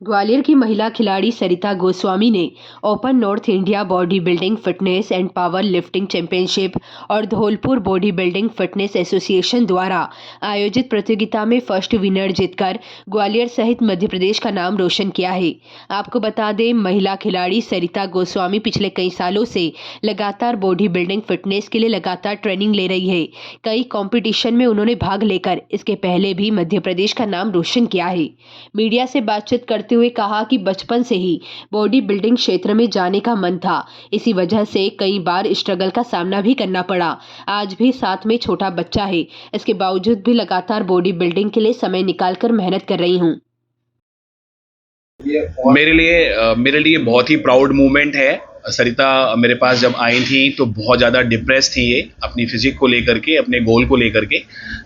ग्वालियर की महिला खिलाड़ी सरिता गोस्वामी ने open north India body building fitness and power lifting championship और Dholpur body building fitness association द्वारा आयोजित प्रतियोगिता में फर्स्ट विनर जीतकर ग्वालियर सहित मध्य प्रदेश का नाम रोशन किया है। आपको बता दें, महिला खिलाड़ी सरिता गोस्वामी पिछले कई सालों से लगातार बॉडी बिल्डिंग फिटनेस के लिए लगातार ट्रेनिंग ले रही है। कई कंपटीशन में उन्होंने भाग लेकर इसके पहले भी मध्य प्रदेश का नाम रोशन किया है। मीडिया से बातचीत करते हुए कहा कि बचपन से ही बॉडी बिल्डिंग क्षेत्र में जाने का मन था। इसी वजह से कई बार स्ट्रगल का सामना भी करना पड़ा। आज भी साथ में छोटा बच्चा है, इसके बावजूद भी लगातार बॉडी बिल्डिंग के लिए समय निकालकर मेहनत कर रही हूँ। मेरे लिए बहुत ही प्राउड मोमेंट है। सरिता मेरे पास जब आई थी तो बहुत ज़्यादा डिप्रेस थी ये, अपनी फिजिक को लेकर के, अपने गोल को लेकर के।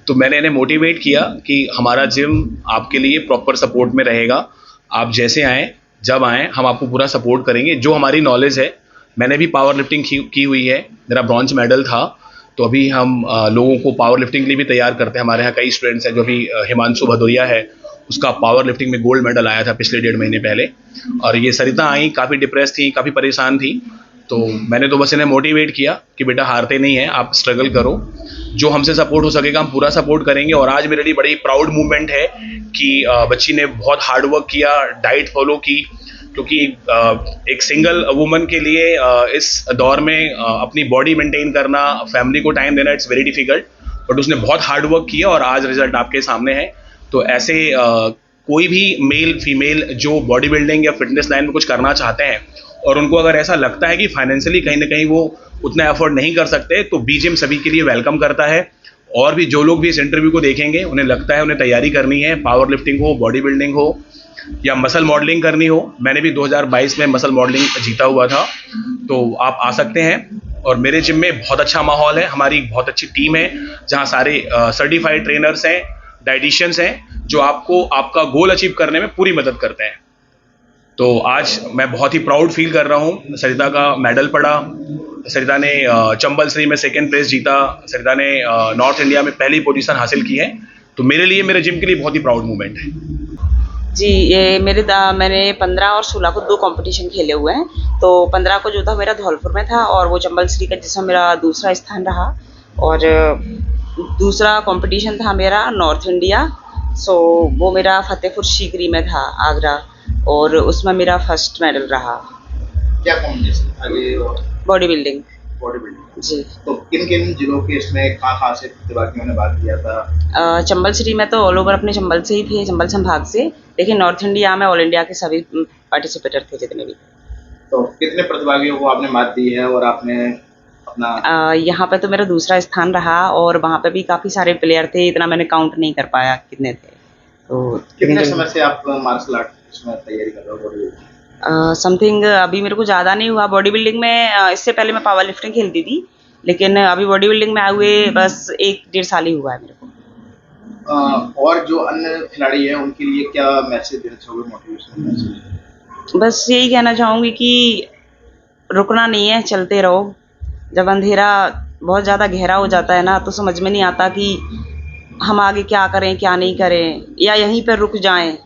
तो मैंने इन्हें मोटिवेट किया कि हमारा जिम आपके लिए प्रॉपर सपोर्ट में रहेगा। आप जैसे आएँ, जब आएँ, हम आपको पूरा सपोर्ट करेंगे। जो हमारी नॉलेज है, मैंने भी पावर लिफ्टिंग की हुई है, मेरा ब्रॉन्ज मेडल था। तो अभी हम लोगों को पावर लिफ्टिंग के लिए भी तैयार करते हैं। हमारे यहाँ कई स्टूडेंट्स हैं, जो अभी हिमांशु भदौरिया है, उसका पावर लिफ्टिंग में गोल्ड मेडल आया था पिछले 1.5 महीने पहले। और ये सरिता आई, काफ़ी डिप्रेस थी, काफ़ी परेशान थी। तो मैंने तो बस इन्हें मोटिवेट किया कि बेटा हारते नहीं हैं, आप स्ट्रगल करो, जो हमसे सपोर्ट हो सकेगा हम पूरा सपोर्ट करेंगे। और आज मेरे लिए बड़ी प्राउड मूवमेंट है कि बच्ची ने बहुत हार्ड वर्क किया, डाइट फॉलो की, क्योंकि एक सिंगल वुमन के लिए इस दौर में अपनी बॉडी मेंटेन करना, फैमिली को टाइम देना, इट्स वेरी डिफिकल्ट। बट उसने बहुत हार्ड वर्क किया और आज रिजल्ट आपके सामने है। तो ऐसे कोई भी मेल फीमेल जो बॉडी बिल्डिंग या फिटनेस लाइन में कुछ करना चाहते हैं और उनको अगर ऐसा लगता है कि फाइनेंशियली कहीं ना कहीं वो उतना एफर्ट नहीं कर सकते, तो बीजिम सभी के लिए वेलकम करता है। और भी जो लोग भी इस इंटरव्यू को देखेंगे, उन्हें लगता है उन्हें तैयारी करनी है, पावर लिफ्टिंग हो, बॉडी बिल्डिंग हो या मसल मॉडलिंग करनी हो। मैंने भी 2022 में मसल मॉडलिंग जीता हुआ था। तो आप आ सकते हैं। और मेरे जिम में बहुत अच्छा माहौल है, हमारी बहुत अच्छी टीम है, जहाँ सारे सर्टिफाइड ट्रेनर्स हैं, डाइटिशियंस हैं, जो आपको आपका गोल अचीव करने में पूरी मदद करते हैं। तो आज मैं बहुत ही प्राउड फील कर रहा हूँ। सरिता का मेडल पड़ा, सरिता ने चंबल श्री में 2nd प्लेस जीता, सरिता ने नॉर्थ इंडिया में पहली पोजीशन हासिल की है। तो मेरे लिए, मेरे जिम के लिए बहुत ही प्राउड मोमेंट है। जी, ये मैंने 15 और 16 को 2 कंपटीशन खेले हुए हैं। तो 15 को जो था मेरा धौलपुर में था, और वो चंबल श्री का जिसमें मेरा दूसरा स्थान रहा। और दूसरा कंपटीशन था मेरा नॉर्थ इंडिया, सो वो मेरा फतेहपुर सीकरी में था, आगरा, और उसमें मेरा फर्स्ट मेडल रहा। क्या कॉम्बिनेशन था ये? Body building. बॉडी बिल्डिंग जी। तो किन किन जिलों के इसमें कहाँ से प्रतिभागियों ने भाग लिया था? चंबल श्री में तो ऑल ओवर अपने चंबल से ही थे, चंबल संभाग से, लेकिन नॉर्थ इंडिया में ऑल इंडिया के सभी पार्टिसिपेटर थे जितने भी। तो कितने प्रतिभागियों को आपने मात दी है और आपने अपना? यहाँ पे तो मेरा दूसरा स्थान रहा, और वहाँ पे भी काफ़ी सारे प्लेयर थे, इतना मैंने काउंट नहीं कर पाया कितने थे। तो कितने समय से आप मार्शल आर्ट इसमें तैयारी कर रहे हो बॉडी बिल्डिंग? समथिंग अभी मेरे को ज़्यादा नहीं हुआ बॉडी बिल्डिंग में। इससे पहले मैं पावर लिफ्टिंग खेलती थी, लेकिन अभी बॉडी बिल्डिंग में आए हुए बस 1-1.5 साल ही हुआ है मेरे को। और जो अन्य खिलाड़ी हैं उनके लिए क्या मैसेज देना चाहोगे, मोटिवेशनल मैसेज? बस यही कहना चाहूँगी कि रुकना नहीं है, चलते रहो। जब अंधेरा बहुत ज़्यादा गहरा हो जाता है ना, तो समझ में नहीं आता कि हम आगे क्या करें, क्या नहीं करें, या यहीं पर रुक जाएं।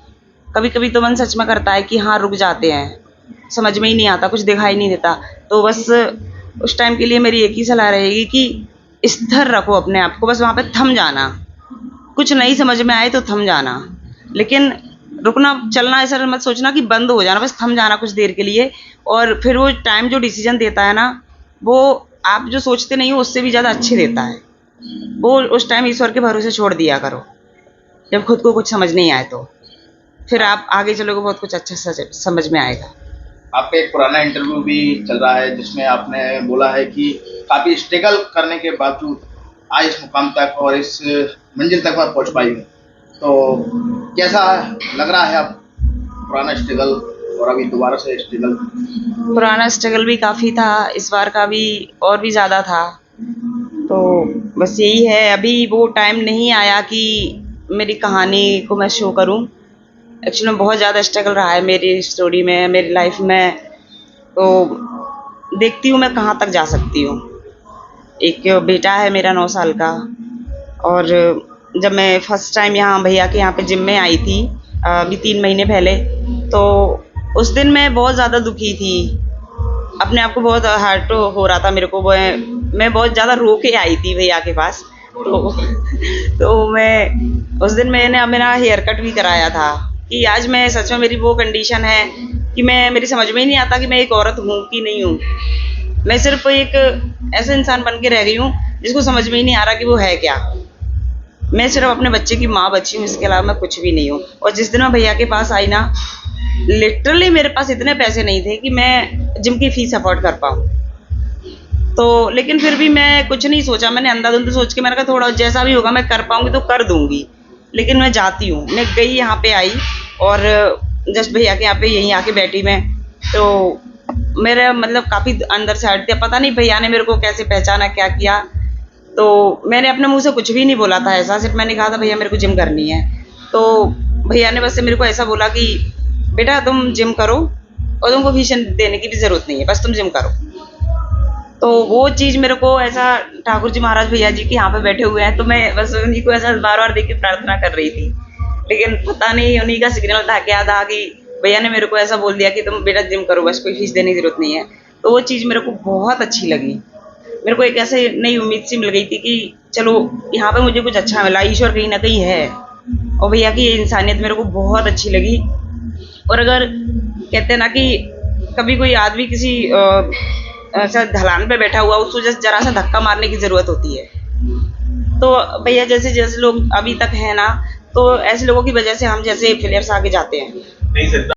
कभी कभी तो मन सच में करता है कि हाँ रुक जाते हैं, समझ में ही नहीं आता, कुछ दिखाई नहीं देता। तो बस उस टाइम के लिए मेरी एक ही सलाह रहेगी कि स्थिर रखो अपने आप को, बस वहाँ पे थम जाना। कुछ नहीं समझ में आए तो थम जाना, लेकिन रुकना, चलना ऐसा मत सोचना कि बंद हो जाना, बस थम जाना कुछ देर के लिए। और फिर वो टाइम जो डिसीजन देता है ना, वो आप जो सोचते नहीं हो उससे भी ज़्यादा अच्छे देता है। वो उस टाइम ईश्वर के भरोसे छोड़ दिया करो, जब खुद को कुछ समझ नहीं आए तो फिर आप आगे चलोगे, बहुत कुछ अच्छा समझ में आएगा। आपका एक पुराना इंटरव्यू भी चल रहा है जिसमें आपने बोला है कि काफ़ी स्ट्रगल करने के बावजूद आज इस मुकाम तक और इस मंजिल तक मैं पहुंच पाई हूँ। तो कैसा लग रहा है अब पुराना स्ट्रगल और अभी दोबारा से स्ट्रगल? पुराना स्ट्रगल भी काफ़ी था, इस बार का भी और भी ज़्यादा था। तो बस यही है, अभी वो टाइम नहीं आया कि मेरी कहानी को मैं शो करूं। एक्चुअली में बहुत ज़्यादा स्ट्रगल रहा है मेरी स्टोरी में, मेरी लाइफ में। तो देखती हूँ मैं कहाँ तक जा सकती हूँ। एक बेटा है मेरा 9 साल का, और जब मैं फर्स्ट टाइम यहाँ भैया के यहाँ पे जिम में आई थी, अभी 3 महीने पहले। तो उस दिन मैं बहुत ज़्यादा दुखी थी, अपने आप को बहुत हर्ट हो रहा था मेरे को। मैं बहुत ज़्यादा रो के आई थी भैया के पास। तो मैं उस दिन मैंने मेरा हेयर कट भी कराया था कि आज मैं सच में मेरी वो कंडीशन है कि मेरी समझ में ही नहीं आता कि मैं एक औरत हूँ कि नहीं हूँ। मैं सिर्फ एक ऐसा इंसान बन के रह गई हूँ जिसको समझ में ही नहीं आ रहा कि वो है क्या। मैं सिर्फ अपने बच्चे की माँ बची हूँ, इसके अलावा मैं कुछ भी नहीं हूँ। और जिस दिन मैं भैया के पास आई ना, लिटरली मेरे पास इतने पैसे नहीं थे कि मैं जिम की फीस अफोर्ड कर पाऊँ। तो लेकिन फिर भी मैं कुछ नहीं सोचा, मैंने अंधाधुंध सोच के मैंने कहा थोड़ा जैसा भी होगा मैं कर पाऊँगी तो कर दूँगी। लेकिन मैं जाती हूँ, मैं गई यहाँ पे आई और जस्ट भैया के यहाँ पे यहीं आके बैठी मैं। तो मेरा मतलब काफ़ी अंदर से हट गया, पता नहीं भैया ने मेरे को कैसे पहचाना, क्या किया। तो मैंने अपने मुँह से कुछ भी नहीं बोला था ऐसा, सिर्फ मैंने कहा था भैया मेरे को जिम करनी है। तो भैया ने बस मेरे को ऐसा बोला कि बेटा तुम जिम करो और तुमको फीस देने की भी ज़रूरत नहीं है, बस तुम जिम करो। तो वो चीज़ मेरे को ऐसा, ठाकुर जी महाराज भैया जी के यहाँ पे बैठे हुए हैं, तो मैं बस उन्हीं को ऐसा बार बार देख के प्रार्थना कर रही थी। लेकिन पता नहीं उन्हीं का सिग्नल था क्या था कि भैया ने मेरे को ऐसा बोल दिया कि तुम बेटा जिम करो, बस कोई फीस देने की ज़रूरत नहीं है। तो वो चीज़ मेरे को बहुत अच्छी लगी। मेरे को एक ऐसे नई उम्मीद सी मिल गई थी कि चलो यहाँ पे मुझे कुछ अच्छा मिला, ईश्वर कहीं ना कहीं है। और भैया की ये इंसानियत मेरे को बहुत अच्छी लगी। और अगर कहते हैं ना कि कभी कोई आदमी किसी ऐसा ढलान पे बैठा हुआ, उसको जस्ट जरा सा धक्का मारने की ज़रूरत होती है। तो भैया जैसे लोग अभी तक हैं ना, तो ऐसे लोगों की वजह से हम जैसे प्लेयर्स आगे जाते हैं। नहीं सरिता